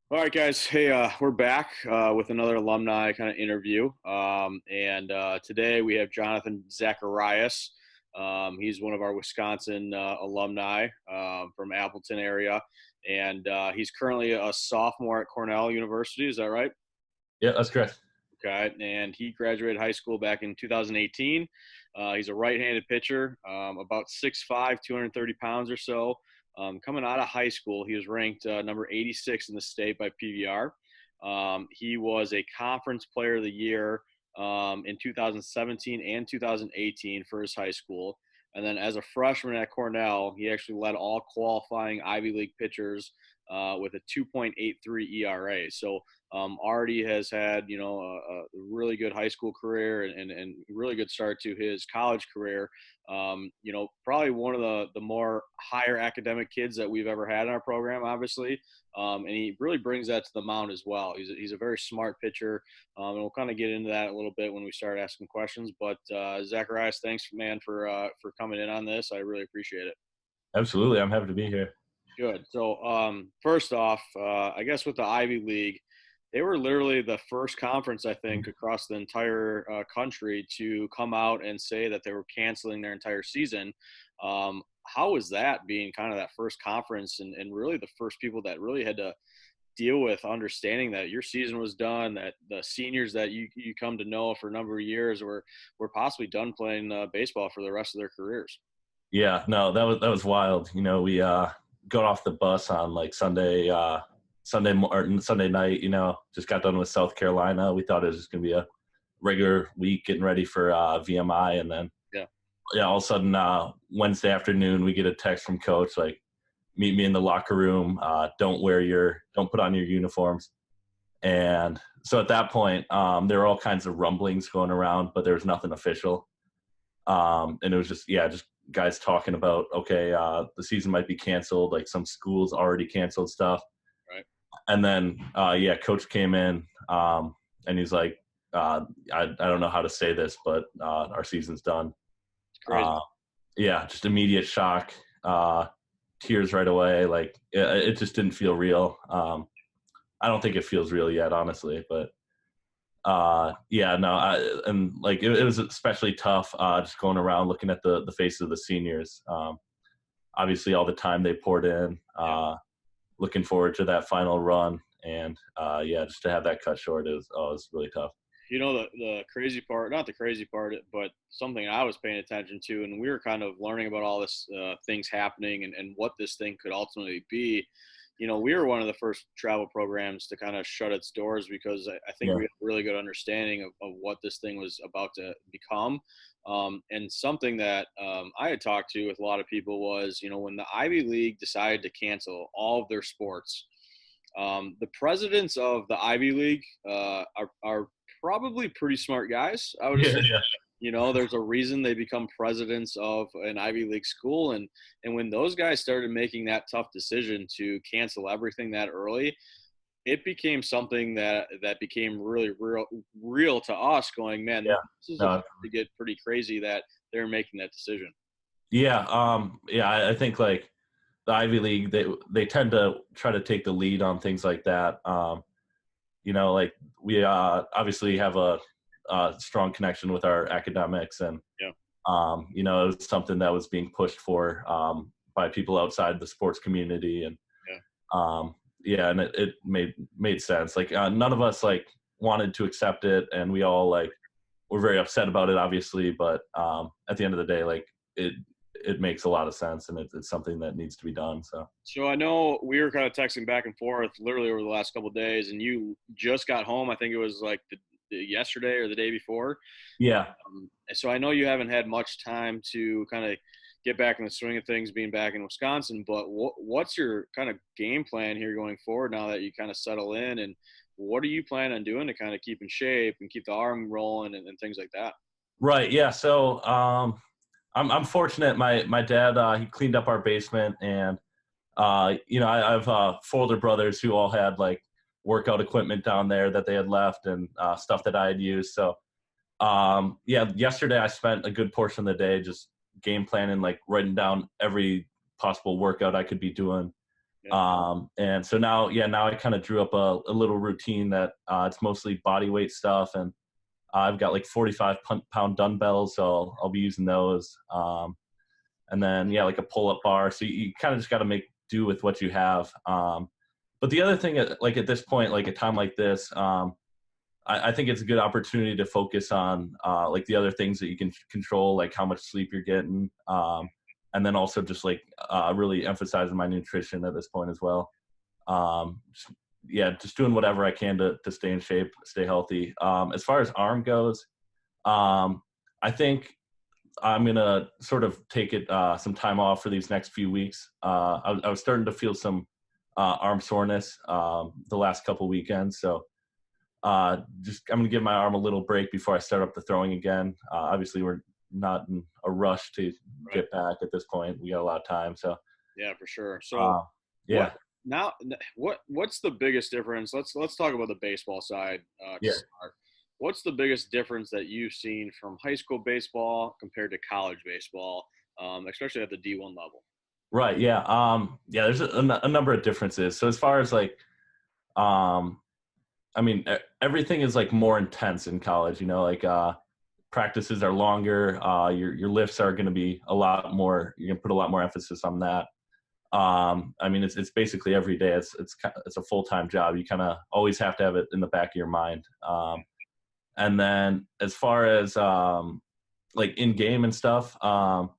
All right, guys. Hey, we're back with another alumni kind of interview. Today we have Jonathan Zacharias. He's one of our Wisconsin alumni from Appleton area. He's currently a sophomore at Cornell University. Is that right? Yeah, that's correct. Okay. And he graduated high school back in 2018. He's a right-handed pitcher, about 6'5", 230 pounds or so. Coming out of high school, he was ranked number 86 in the state by PVR. He was a conference player of the year in 2017 and 2018 for his high school. And then as a freshman at Cornell, he actually led all qualifying Ivy League pitchers with a 2.83 ERA. So already has had, a really good high school career and really good start to his college career. Probably one of the more higher academic kids that we've ever had in our program, obviously. And he really brings that to the mound as well. He's a very smart pitcher. And we'll kind of get into that a little bit when we start asking questions. But Zacharias, thanks, man, for coming in on this. I really appreciate it. Absolutely. I'm happy to be here. Good. So first off, I guess with the Ivy League, they were literally the first conference, I think, across the entire country to come out and say that they were canceling their entire season. How was that being kind of that first conference and really the first people that really had to deal with understanding that your season was done, that the seniors that you come to know for a number of years were possibly done playing baseball for the rest of their careers? Yeah, no, that was wild. We got off the bus on like Sunday night. Just got done with South Carolina. We thought it was just gonna be a regular week getting ready for VMI, and then all of a sudden Wednesday afternoon we get a text from coach like, meet me in the locker room. Don't put on your uniforms. And so at that point, there were all kinds of rumblings going around, but there was nothing official. And it was just guys talking about, okay, the season might be canceled. Like some schools already canceled stuff. Right. And then, coach came in and he's like, I don't know how to say this, but our season's done. It's crazy. Just immediate shock, tears right away. Like it just didn't feel real. I don't think it feels real yet, honestly, but it was especially tough just going around looking at the faces of the seniors. Obviously all the time they poured in, looking forward to that final run, and just to have that cut short was really tough. The crazy part, not the crazy part, but something I was paying attention to, and we were kind of learning about all this things happening and what this thing could ultimately be. We were one of the first travel programs to kind of shut its doors because I think we had a really good understanding of what this thing was about to become. And something that I had talked to with a lot of people was, when the Ivy League decided to cancel all of their sports, the presidents of the Ivy League are probably pretty smart guys, I would assume. There's a reason they become presidents of an Ivy League school. And when those guys started making that tough decision to cancel everything that early, it became something that became really real to us going, man, this is about to get pretty crazy that they're making that decision. I think like the Ivy League, they tend to try to take the lead on things like that. Like we obviously have a strong connection with our academics, and it was something that was being pushed for by people outside the sports community, and and it made sense. Like none of us like wanted to accept it, and we all like were very upset about it, obviously. But at the end of the day, like it makes a lot of sense, and it's something that needs to be done. So I know we were kind of texting back and forth literally over the last couple of days, and you just got home. I think it was like yesterday or the day before. So I know you haven't had much time to kind of get back in the swing of things being back in Wisconsin, but what's your kind of game plan here going forward now that you kind of settle in, and what are you planning on doing to kind of keep in shape and keep the arm rolling and things like that? Right. Yeah. So I'm fortunate. My dad, he cleaned up our basement, and I have 4 older brothers who all had like workout equipment down there that they had left, and stuff that I had used. So, yesterday I spent a good portion of the day just game planning, like writing down every possible workout I could be doing. Yeah. And so now, now I kind of drew up a little routine that it's mostly body weight stuff. And I've got like 45-pound dumbbells, so I'll be using those. And then, yeah, like a pull-up bar. So you kind of just got to make do with what you have. But the other thing, like at this point, like a time like this, I think it's a good opportunity to focus on like the other things that you can control, like how much sleep you're getting. And then also just like really emphasizing my nutrition at this point as well. Just doing whatever I can to stay in shape, stay healthy. As far as arm goes, I think I'm going to sort of take it some time off for these next few weeks. I was starting to feel some arm soreness the last couple weekends. So I'm going to give my arm a little break before I start up the throwing again. Obviously, we're not in a rush to get back at this point. We got a lot of time. So yeah, for sure. So yeah. What's the biggest difference? Let's talk about the baseball side. To start. What's the biggest difference that you've seen from high school baseball compared to college baseball, especially at the D1 level? Right. Yeah. There's a number of differences. So as far as like, I mean, everything is like more intense in college. Like practices are longer. Your lifts are going to be a lot more. You're going to put a lot more emphasis on that. I mean, it's basically every day. It's a full-time job. You kind of always have to have it in the back of your mind. And then as far as like in game and stuff, one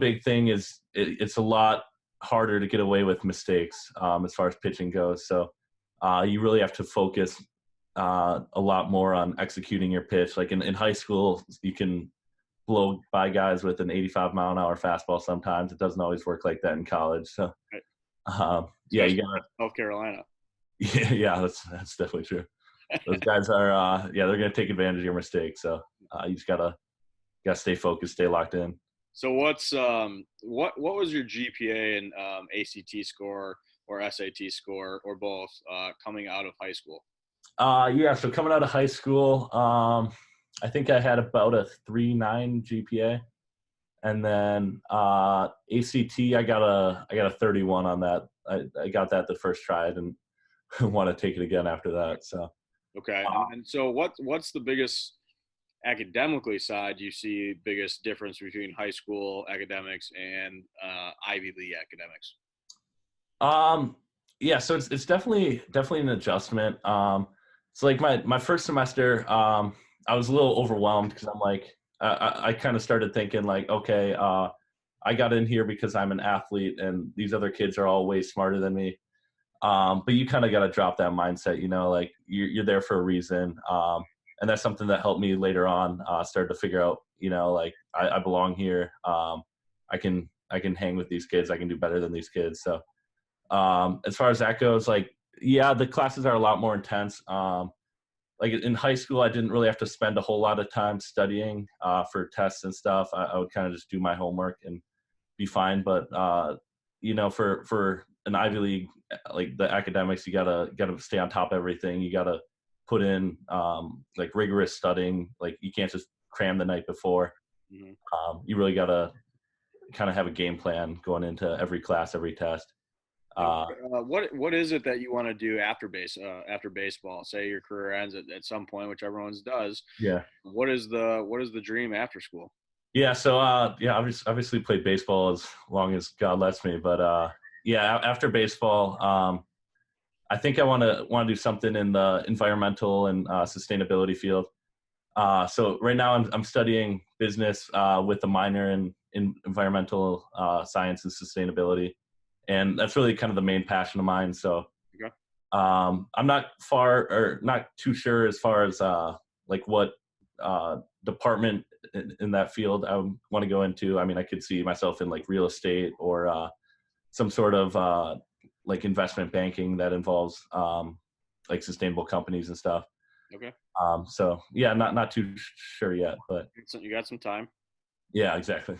big thing is it's a lot harder to get away with mistakes as far as pitching goes. So you really have to focus a lot more on executing your pitch. Like in high school, you can blow by guys with an 85-mile-an-hour fastball sometimes. It doesn't always work like that in college. So you got South Carolina. Yeah, that's definitely true. Those guys are they're going to take advantage of your mistakes. So you just gotta stay focused, stay locked in. So what was your GPA and ACT score or SAT score or both coming out of high school? So coming out of high school, I think I had about a 3.9 GPA, and then ACT I got a 31 on that. I got that the first try. I didn't want to take it again after that. So okay, and so what's the biggest academically side you see biggest difference between high school academics and Ivy League academics? So it's definitely an adjustment. So like my first semester, I was a little overwhelmed because I'm like, I kind of started thinking like, okay, I got in here because I'm an athlete and these other kids are all way smarter than me. But you kind of got to drop that mindset, like you're there for a reason. And that's something that helped me later on, start to figure out, like I belong here. I can hang with these kids. I can do better than these kids. So as far as that goes, like, yeah, the classes are a lot more intense. Like in high school, I didn't really have to spend a whole lot of time studying for tests and stuff. I would kind of just do my homework and be fine. But for an Ivy League, like the academics, you gotta stay on top of everything. You gotta put in like rigorous studying. Like you can't just cram the night before. Mm-hmm. You really gotta kind of have a game plan going into every class, every test. What is it that you want to do after baseball? Say your career ends at some point, which everyone's does. Yeah. What is the dream after school? Yeah. So obviously played baseball as long as God lets me, but after baseball, I think I want to do something in the environmental and sustainability field. So right now I'm studying business with a minor in environmental science and sustainability. And that's really kind of the main passion of mine. So okay. I'm not too sure as far as like what department in that field I want to go into. I mean, I could see myself in like real estate or some sort of like investment banking that involves like sustainable companies and stuff. Okay. So yeah, not too sure yet, but so you got some time. Yeah, exactly.